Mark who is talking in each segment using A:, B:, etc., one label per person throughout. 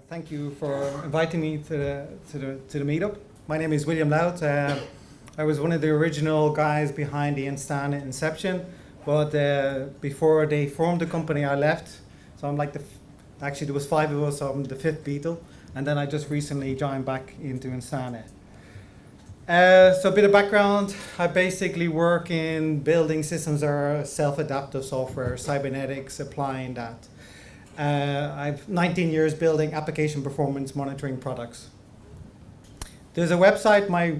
A: Thank you for inviting me to the meetup. My name is William Loud. I was one of the original guys behind the Instana inception, but before they formed the company, I left. So I'm like actually there was 5 of us, so I'm the 5th Beatle, and then I just recently joined back into Instana. So a bit of background, I basically work in building systems that are self-adaptive software, cybernetics, applying that. I've 19 years building application performance monitoring products. There's a website, my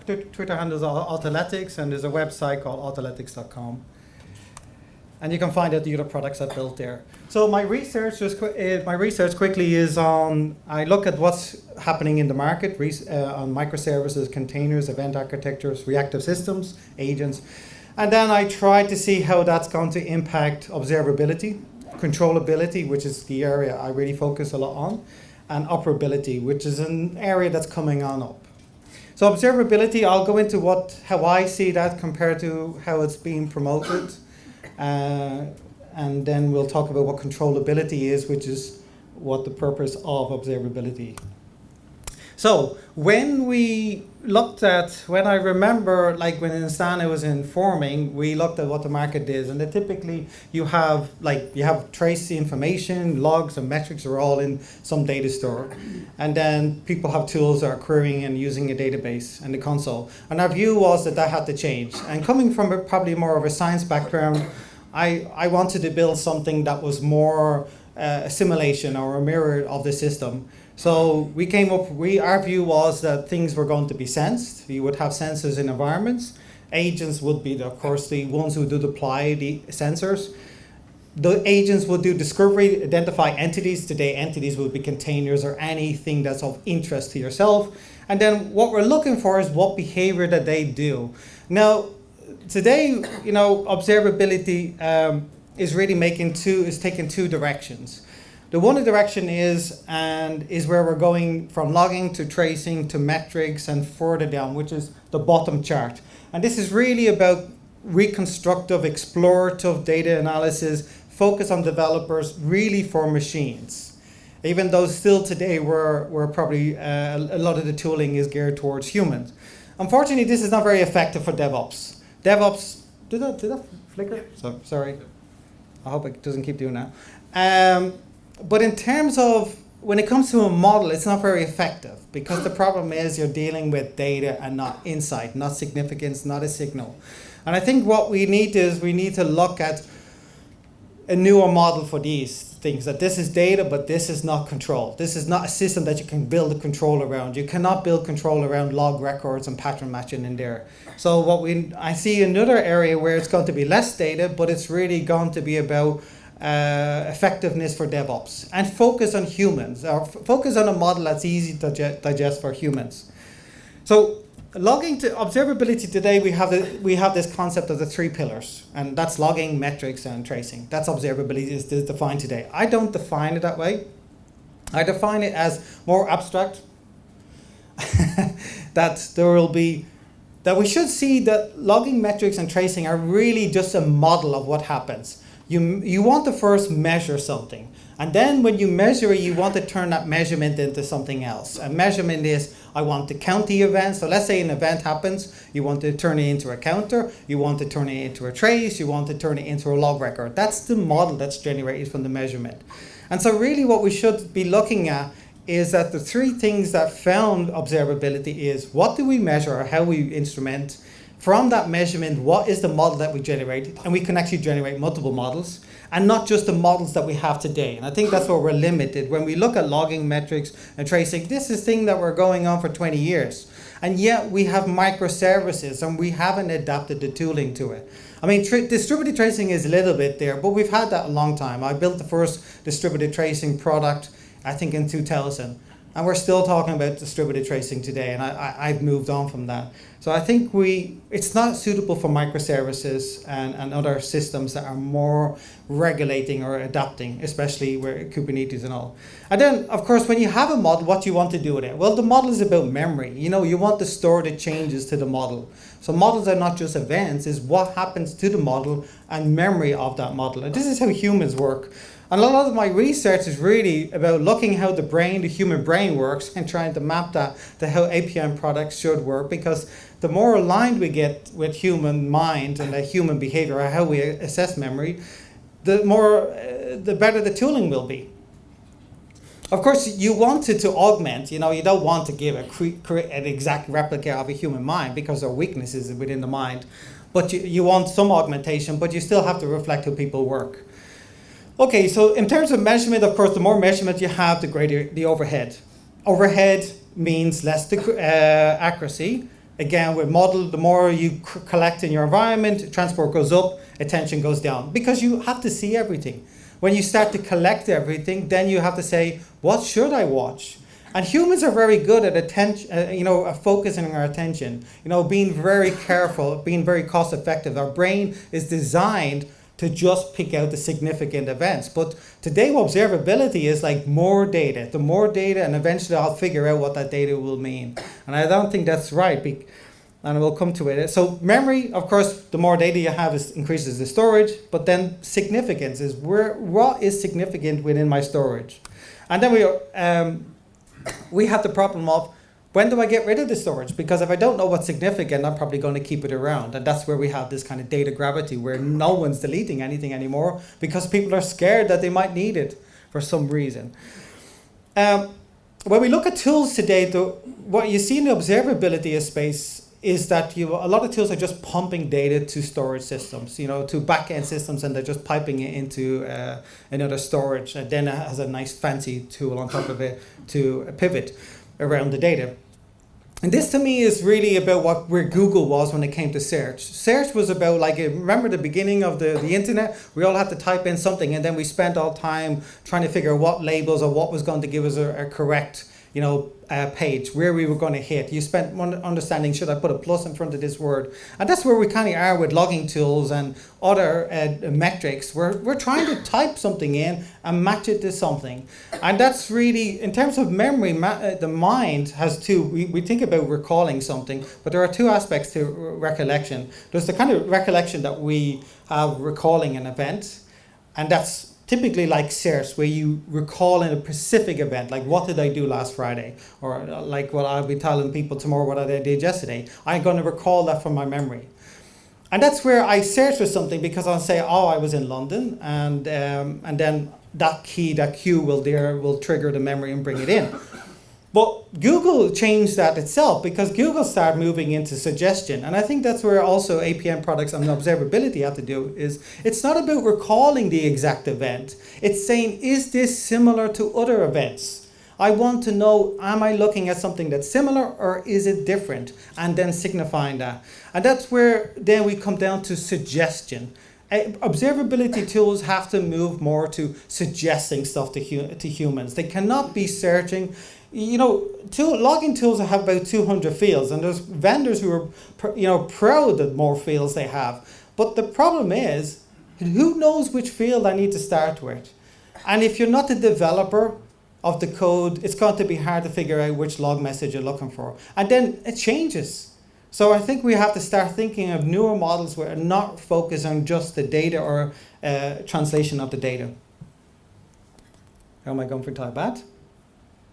A: Twitter handle is Autoletics, and there's a website called autoletics.com. And you can find out the other products I built there. So my research quickly is on, I look at what's happening in the market on microservices, containers, event architectures, reactive systems, agents. And then I try to see how that's going to impact observability, controllability, which is the area I really focus a lot on, and operability, which is an area that's coming on up. So observability, I'll go into how I see that compared to how it's being promoted. And then we'll talk about what controllability is, which is what the purpose of observability. So when I remember, like when Instana was informing, we looked at what the market is, and then typically you have trace information, logs and metrics are all in some data store. And then people have tools that are querying and using a database and the console. And our view was that had to change. And coming from probably more of a science background, I wanted to build something that was more a simulation or a mirror of the system. So we came up, our view was that things were going to be sensed. You would have sensors in environments. Agents would be, of course, the ones who do deploy the sensors. The agents would do discovery, identify entities. Today, entities would be containers or anything that's of interest to yourself. And then what we're looking for is what behavior that they do. Now, today, observability is really taking 2 directions. The one direction is where we're going from logging to tracing to metrics and further down, which is the bottom chart. And this is really about reconstructive, explorative data analysis, focus on developers, really for machines. Even though still today we're probably a lot of the tooling is geared towards humans. Unfortunately, this is not very effective for DevOps. Did that flicker? Sorry. I hope it doesn't keep doing that. But in terms of, when it comes to a model, it's not very effective because the problem is you're dealing with data and not insight, not significance, not a signal. And I think what we need to look at a newer model for these things, that this is data, but this is not control. This is not a system that you can build a control around. You cannot build control around log records and pattern matching in there. So I see another area where it's going to be less data, but it's really going to be about effectiveness for DevOps and focus on humans, or focus on a model that's easy to digest for humans. So logging to observability today, we have this concept of the 3 pillars, and that's logging, metrics, and tracing. That's observability is defined today. I don't define it that way. I define it as more abstract. That we should see that logging, metrics, and tracing are really just a model of what happens. You want to first measure something, and then when you measure it, you want to turn that measurement into something else. A measurement is, I want to count the event. So let's say an event happens, you want to turn it into a counter, you want to turn it into a trace, you want to turn it into a log record. That's the model that's generated from the measurement. And so really what we should be looking at is that the 3 things that found observability is, what do we measure, or how we instrument. From that measurement, what is the model that we generated? And we can actually generate multiple models, and not just the models that we have today. And I think that's where we're limited. When we look at logging, metrics, and tracing, this is a thing that we're going on for 20 years. And yet we have microservices, and we haven't adapted the tooling to it. I mean, distributed tracing is a little bit there, but we've had that a long time. I built the first distributed tracing product, I think in 2000. And we're still talking about distributed tracing today, and I've moved on from that. So I think it's not suitable for microservices and other systems that are more regulating or adapting, especially where Kubernetes and all. And then, of course, when you have a model, what do you want to do with it? Well, the model is about memory. You want to store the changes to the model. So models are not just events, it's what happens to the model and memory of that model. And this is how humans work. And a lot of my research is really about looking how the human brain works and trying to map that to how APM products should work, because the more aligned we get with human mind and the human behavior, or how we assess memory, the better the tooling will be. Of course, you want it to augment, you don't want to give an exact replica of a human mind, because there are weaknesses within the mind. But you want some augmentation, but you still have to reflect how people work. Okay, so in terms of measurement, of course, the more measurement you have, the greater the overhead. Overhead means less accuracy. Again, with model, the more you collect in your environment, transport goes up, attention goes down, because you have to see everything. When you start to collect everything, then you have to say, what should I watch? And humans are very good at focusing our attention, being very careful, being very cost effective. Our brain is designed to just pick out the significant events. But today, observability is like more data. The more data, and eventually I'll figure out what that data will mean. And I don't think that's right, and we'll come to it. So memory, of course, the more data you have increases the storage, but then significance is what is significant within my storage. And then we have the problem of, when do I get rid of the storage? Because if I don't know what's significant, I'm probably going to keep it around. And that's where we have this kind of data gravity, where no one's deleting anything anymore because people are scared that they might need it for some reason. When we look at tools today, what you see in the observability space is that a lot of tools are just pumping data to storage systems, to back-end systems, and they're just piping it into another storage. And then it has a nice fancy tool on top of it to pivot around the data. And this to me is really about where Google was when it came to search. Search was about, remember the beginning of the internet? We all had to type in something, and then we spent all time trying to figure out what labels or what was going to give us a correct page, where we were going to hit. You spent understanding, should I put a plus in front of this word? And that's where we kind of are with logging tools and other metrics. We're trying to type something in and match it to something. And that's really, in terms of memory, the mind has two. We think about recalling something, but there are two aspects to recollection. There's the kind of recollection that we have recalling an event, and that's typically like search, where you recall in a specific event, like what did I do last Friday? Or like what I'll be telling people tomorrow what I did yesterday. I'm going to recall that from my memory. And that's where I search for something, because I'll say, I was in London, and then that cue will trigger the memory and bring it in. But Google changed that itself, because Google started moving into suggestion. And I think that's where also APM products and observability have to do, is it's not about recalling the exact event. It's saying, is this similar to other events? I want to know, am I looking at something that's similar, or is it different? And then signifying that. And that's where then we come down to suggestion. Observability tools have to move more to suggesting stuff to humans. They cannot be searching. Logging tools have about 200 fields, and there's vendors who are proud of more fields they have. But the problem is, who knows which field I need to start with? And if you're not the developer of the code, it's going to be hard to figure out which log message you're looking for. And then it changes. So I think we have to start thinking of newer models where are not focused on just the data or translation of the data. How am I going for time, Bat?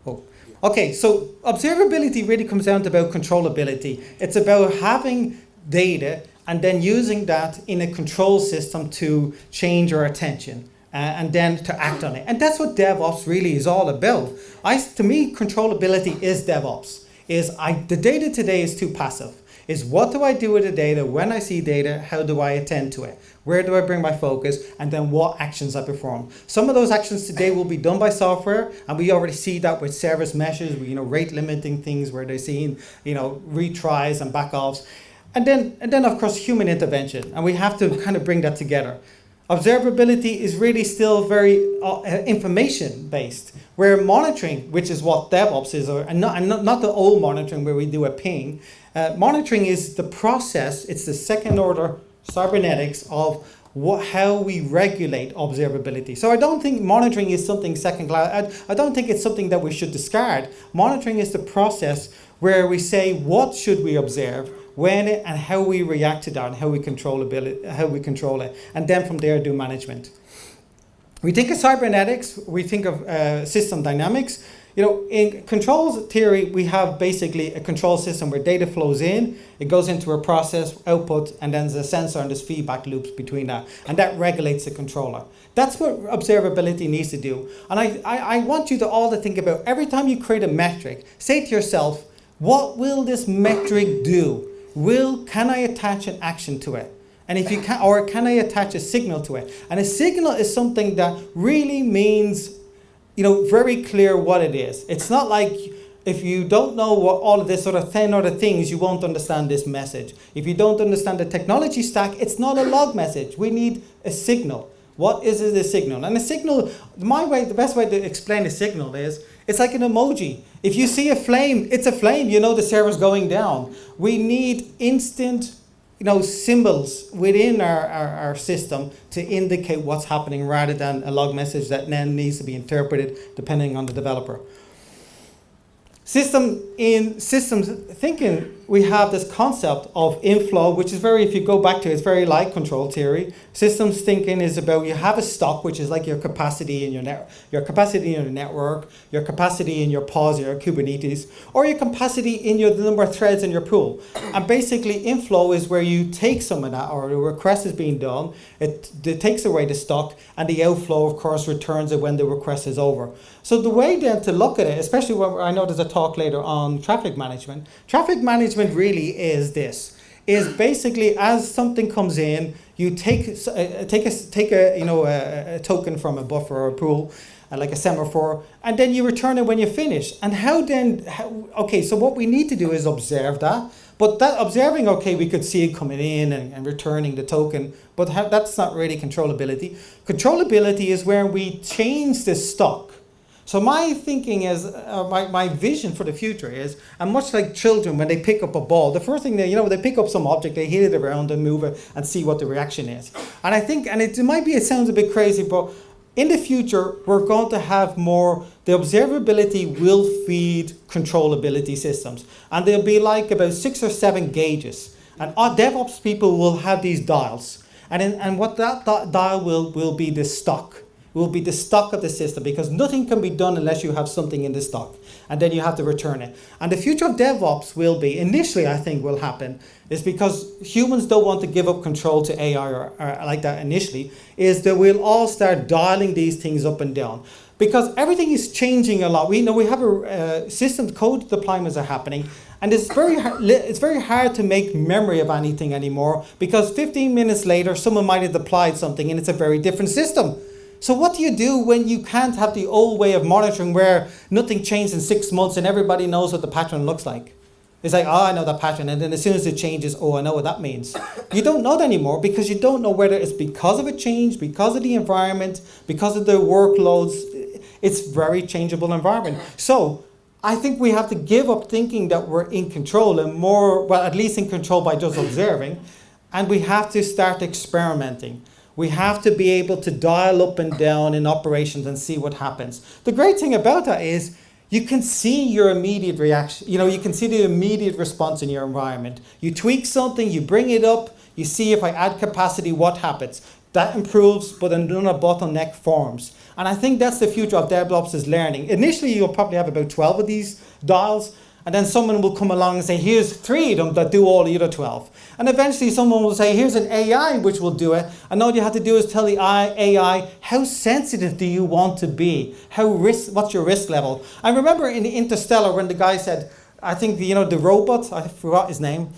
A: Oh. Okay, so observability really comes down to about controllability. It's about having data and then using that in a control system to change our attention and then to act on it. And that's what DevOps really is all about. To me, controllability is DevOps. The data today is too passive. Is what do I do with the data? When I see data, how do I attend to it? Where do I bring my focus? And then what actions I perform? Some of those actions today will be done by software, and we already see that with service meshes, rate limiting things where they're seeing, retries and backoffs. And then of course human intervention, and we have to kind of bring that together. Observability is really still very information based, where monitoring, which is what DevOps is, and not the old monitoring where we do a ping. Monitoring is the process, it's the second order cybernetics of how we regulate observability. So I don't think monitoring is something second class. I don't think it's something that we should discard. Monitoring is the process where we say what should we observe, when it, and how we react to that, and how we control it, and then from there do management. We think of cybernetics, we think of system dynamics. In controls theory, we have basically a control system where data flows in, it goes into a process, output, and then there's a sensor and there's feedback loops between that. And that regulates the controller. That's what observability needs to do. And I want you to all to think about, every time you create a metric, say to yourself, what will this metric do? Can I attach an action to it? And if you can, or can I attach a signal to it? And a signal is something that really means, very clear what it is. It's not like if you don't know what all of this sort of 10 other things, you won't understand this message. If you don't understand the technology stack, it's not a log message. We need a signal. What is a signal? And a signal, the best way to explain a signal is, it's like an emoji. If you see a flame, it's a flame. The server's going down. We need instant symbols within our system to indicate what's happening rather than a log message that then needs to be interpreted depending on the developer. In systems thinking, we have this concept of inflow, which is if you go back to it, it's very like control theory. Systems thinking is about, you have a stock, which is like your capacity in your capacity in your network, your capacity in your pods, your Kubernetes, or your capacity in the number of threads in your pool. And basically, inflow is where you take some of that, or a request is being done, it takes away the stock, and the outflow, of course, returns it when the request is over. So the way then to look at it, especially when I know there's a talk later on traffic management really is basically, as something comes in, you take a token from a buffer or a pool, like a semaphore, and then you return it when you finish. And so what we need to do is observe that. But that observing, we could see it coming in and returning the token, but that's not really controllability. Controllability is where we change the stock. So my thinking is, my vision for the future is, and much like children when they pick up a ball, the first thing they pick up some object, they hit it around and move it and see what the reaction is. And I think, and it sounds a bit crazy, but in the future, we're going to have more, the observability will feed controllability systems. And there'll be like about 6 or 7 gauges. And our DevOps people will have these dials. And what that dial will be the stock. Will be the stock of the system, because nothing can be done unless you have something in the stock, and then you have to return it. And the future of DevOps will be, initially I think will happen, is because humans don't want to give up control to AI or like that initially, is that we'll all start dialing these things up and down. Because everything is changing a lot. We have a system code deployments are happening, and it's very hard to make memory of anything anymore, because 15 minutes later someone might have deployed something and it's a very different system. So what do you do when you can't have the old way of monitoring where nothing changed in 6 months and everybody knows what the pattern looks like? It's like, I know that pattern, and then as soon as it changes, I know what that means. You don't know that anymore, because you don't know whether it's because of a change, because of the environment, because of the workloads. It's very changeable environment. So I think we have to give up thinking that we're in control and at least in control by just observing, and we have to start experimenting. We have to be able to dial up and down in operations and see what happens. The great thing about that is you can see your immediate reaction. You can see the immediate response in your environment. You tweak something, you bring it up, you see if I add capacity, what happens. That improves, but another bottleneck forms. And I think that's the future of DevOps is learning. Initially, you'll probably have about 12 of these dials, and then someone will come along and say, here's 3 of them that do all the other 12. And eventually someone will say, here's an AI which will do it. And all you have to do is tell the AI, how sensitive do you want to be? What's your risk level? I remember in Interstellar when the guy said, I think, the robot, I forgot his name,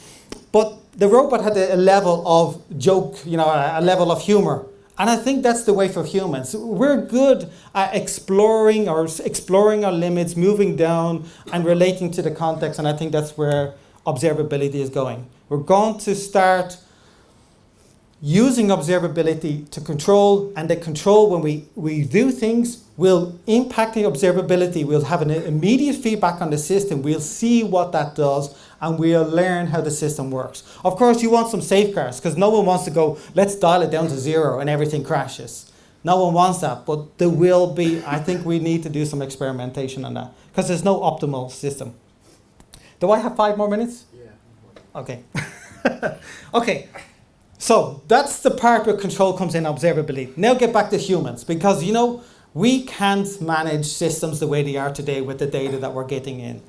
A: but the robot had a level of joke, a level of humor. And I think that's the way for humans. We're good at exploring our limits, moving down and relating to the context. And I think that's where observability is going. We're going to start using observability to control, and the control when we do things will impact the observability. We'll have an immediate feedback on the system. We'll see what that does, and we'll learn how the system works. Of course, you want some safeguards, because no one wants to go, let's dial it down to 0 and everything crashes. No one wants that, but there will be, I think we need to do some experimentation on that, because there's no optimal system. Do I have 5 more minutes?
B: Yeah.
A: Okay. Okay. So that's the part where control comes in observability. Now get back to humans, because we can't manage systems the way they are today with the data that we're getting in.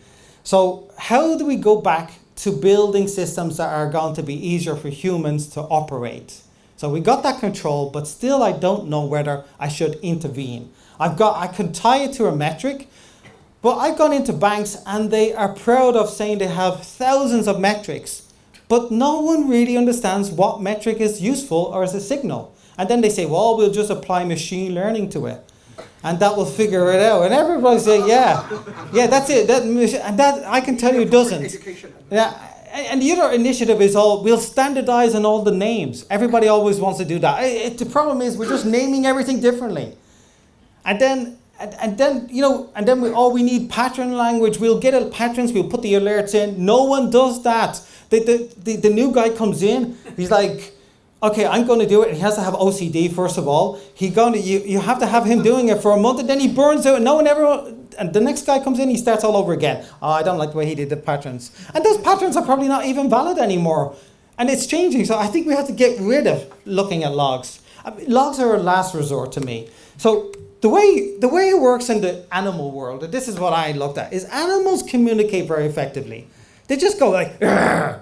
A: So how do we go back to building systems that are going to be easier for humans to operate? So we got that control, but still I don't know whether I should intervene. I can tie it to a metric, but I've gone into banks and they are proud of saying they have thousands of metrics, but no one really understands what metric is useful or is a signal. And then they say, well, we'll just apply machine learning to it, and that will figure it out. And everybody say, yeah, that's it. That I can tell you doesn't. Yeah. And the other initiative is we'll standardize on all the names. Everybody always wants to do that. The problem is we're just naming everything differently. And then we need pattern language. We'll get patterns, we'll put the alerts in. No one does that. The new guy comes in, he's like, okay, I'm going to do it. He has to have OCD, first of all. You have to have him doing it for a month, and then he burns out, and no one ever... And the next guy comes in, he starts all over again. Oh, I don't like the way he did the patterns. And those patterns are probably not even valid anymore. And it's changing. So I think we have to get rid of looking at logs. Logs are a last resort to me. So the way it works in the animal world, and this is what I looked at, is animals communicate very effectively. They just go like, "Argh!"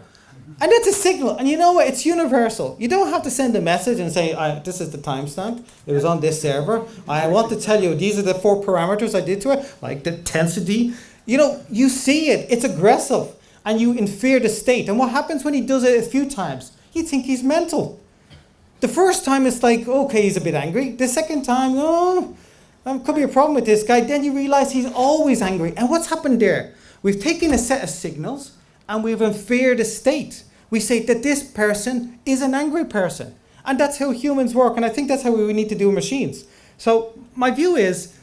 A: And it's a signal. And you know what? It's universal. You don't have to send a message and say, this is the timestamp. It was on this server. I want to tell you, these are the 4 parameters I did to it, like the intensity. You see it. It's aggressive. And you infer the state. And what happens when he does it a few times? You think he's mental. The first time it's like, okay, he's a bit angry. The second time, there could be a problem with this guy. Then you realize he's always angry. And what's happened there? We've taken a set of signals and we've inferred a state. We say that this person is an angry person. And that's how humans work. And I think that's how we need to do machines. So my view is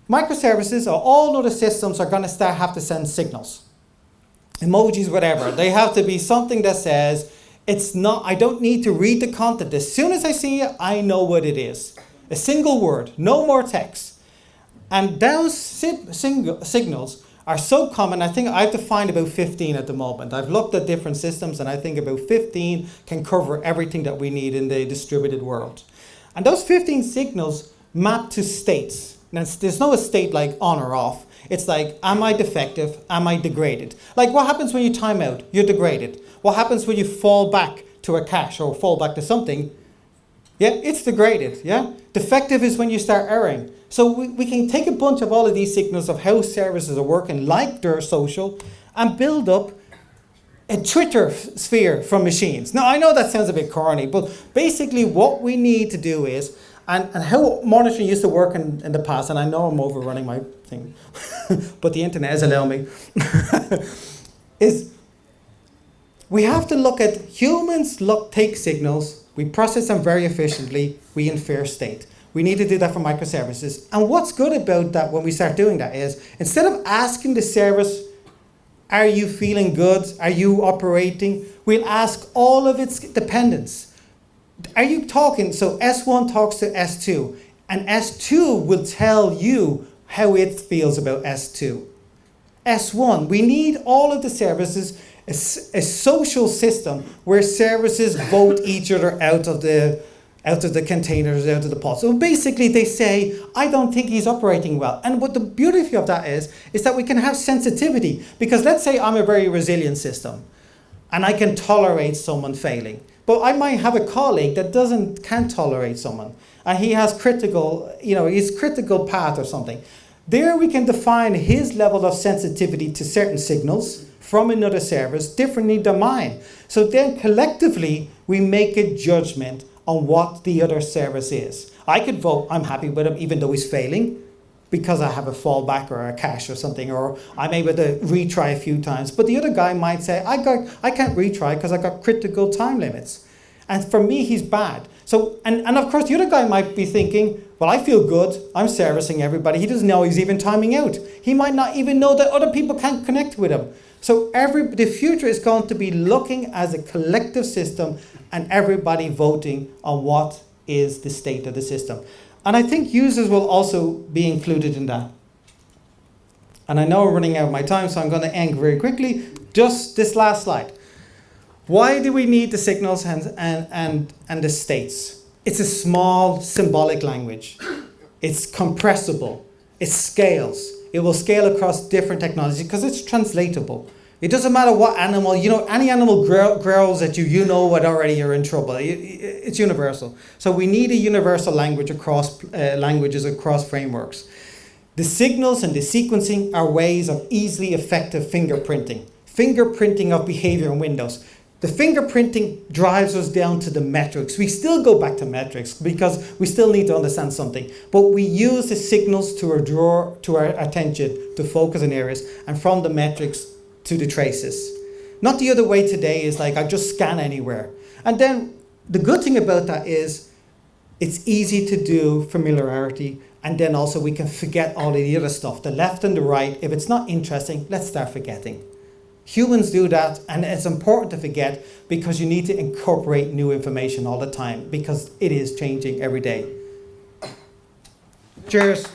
A: microservices or all other systems are going to have to send signals. Emojis, whatever. They have to be something that says, I don't need to read the content. As soon as I see it, I know what it is. A single word, no more text. And those signals are so common. I think I have to find about 15 at the moment. I've looked at different systems and I think about 15 can cover everything that we need in the distributed world. And those 15 signals map to states. Now, there's no state like on or off. It's like, am I defective? Am I degraded? Like what happens when you time out? You're degraded. What happens when you fall back to a cache or fall back to something? Yeah, it's degraded, yeah? Defective is when you start erroring. So we can take a bunch of all of these signals of how services are working, like their social, and build up a Twitter sphere from machines. Now, I know that sounds a bit corny, but basically what we need to do is, and how monitoring used to work in the past, and I know I'm overrunning my thing, but the internet has allowed me, is we have to look at humans take signals, we process them very efficiently, we infer state. We need to do that for microservices. And what's good about that when we start doing that is, instead of asking the service, are you feeling good? Are you operating? We'll ask all of its dependents. Are you talking? So S1 talks to S2, and S2 will tell you how it feels about S2. S1, we need all of the services, a social system where services vote each other out of the containers, out of the pod. So basically they say, I don't think he's operating well. And what the beauty of that is that we can have sensitivity. Because let's say I'm a very resilient system and I can tolerate someone failing. But I might have a colleague that can't tolerate someone. And he has his critical path or something. There we can define his level of sensitivity to certain signals from another service differently than mine. So then collectively we make a judgment on what the other service is. I could vote, I'm happy with him even though he's failing because I have a fallback or a cache or something, or I'm able to retry a few times. But the other guy might say, I can't retry because I got critical time limits. And for me, he's bad. So, and of course the other guy might be thinking, well, I feel good, I'm servicing everybody. He doesn't know he's even timing out. He might not even know that other people can't connect with him. So the future is going to be looking as a collective system and everybody voting on what is the state of the system. And I think users will also be included in that. And I know I'm running out of my time, so I'm going to end very quickly. Just this last slide. Why do we need the signals and the states? It's a small symbolic language. It's compressible. It scales. It will scale across different technologies because it's translatable. It doesn't matter what animal, any animal growls at you, you know what already you're in trouble. It's universal. So we need a universal language across languages, across frameworks. The signals and the sequencing are ways of easily effective fingerprinting of behavior in Windows. The fingerprinting drives us down to the metrics. We still go back to metrics because we still need to understand something. But we use the signals to draw to our attention to focus on areas, and from the metrics to the traces. Not the other way today is like I just scan anywhere. And then the good thing about that is it's easy to do familiarity, and then also we can forget all of the other stuff, the left and the right. If it's not interesting, let's start forgetting. Humans do that, and it's important to forget because you need to incorporate new information all the time because it is changing every day. Cheers.